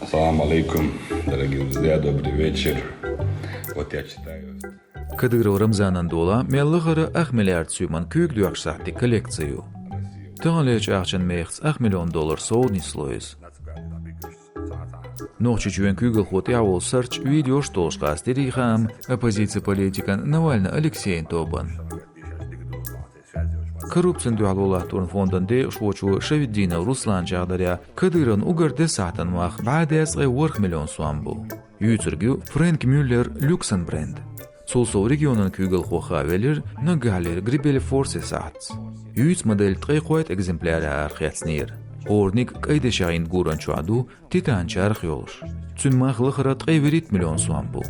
Ассаламу алейкум, дорогие друзья, добрый вечер. Вот я читаю. Кадыров Рамзанан дола меллыгыры ах миллиард сүйман күйік дүйақ сахти коллекцию. Тағалеч ақчын мейхц ах $1 миллион соуни слоиз. Ночи чуен күйгіл ход яуыл сырч видео штолшқа астерихам оппозиция политикан Навальный Алексейн тобан. Коррупциян дуалулах турн фонданде швочу Шавиддинов Руслан жағдаря Кадырын угарды сатан мах баадесғай $1 миллион суамбу. Юйцыргю Фрэнк Мюллер Люксен бренд. Солсов регионын күйгіл хоха велер нагалер грибели форсе саатс. Юйц модель тқайқуайт экземпляре архияцнир. Орник кайде шағин гуран чуаду титанчы архиолш. Цүнмах лықыра тқайверит $1 миллион суамбу.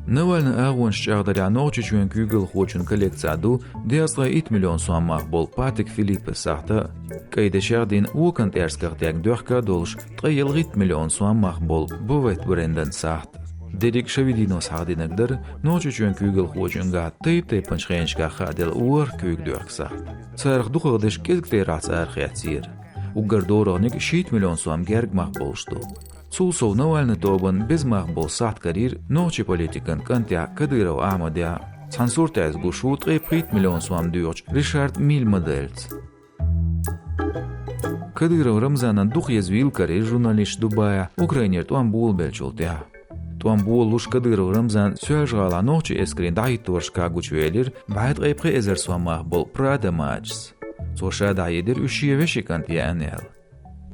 Навальный ағуан шчағдаря ночи чуен күйгіл хочун коллекцияду деасға $1 миллион суаммах бол Патик Филиппе сахта. Кайде шағдин уокант эрскақтяг дөхка долш тқайылғит $1 миллион суаммах бол Бовет бренден сахта. Дерек Шавиддинов сахдинагдыр ночи чуен күйгіл хочунга тейп панчхеншка хадел уар күйг дөхкса. Царх духагдыш кезгтей рац архияцир. Угардорогник $1 миллион суам герг мах болшту. Сулсов Навальный тобан без мах бол сахт карир ночи политикан кантя Кадыров Ахмадя. Цансуртяз гушут $1 миллион суам дүйоч Ришард Миль модельц. Кадыров Рамзанан дух язвил карир журналист Дубая Украинер туамбул белчолтя. Туамбул луш Кадыров Рамзан сюажгала ночи эскрин дайторшка гучвелир байт $1 эзер суамах бол Прада матчс. Соша дайдер ушиевеши кантя анел.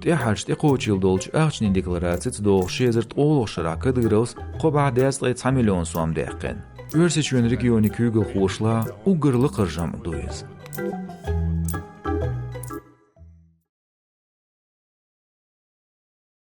تحرش تقوتشيل دولش أخشني ديكلاراتيت دوغ شيزرت أولوغ شراكة ديروس قبع ديس لغاية 9 مليون سوام ديقين. ورسي شوين ريجيوني كيوغل خوشلا وقرل قرجام دويز.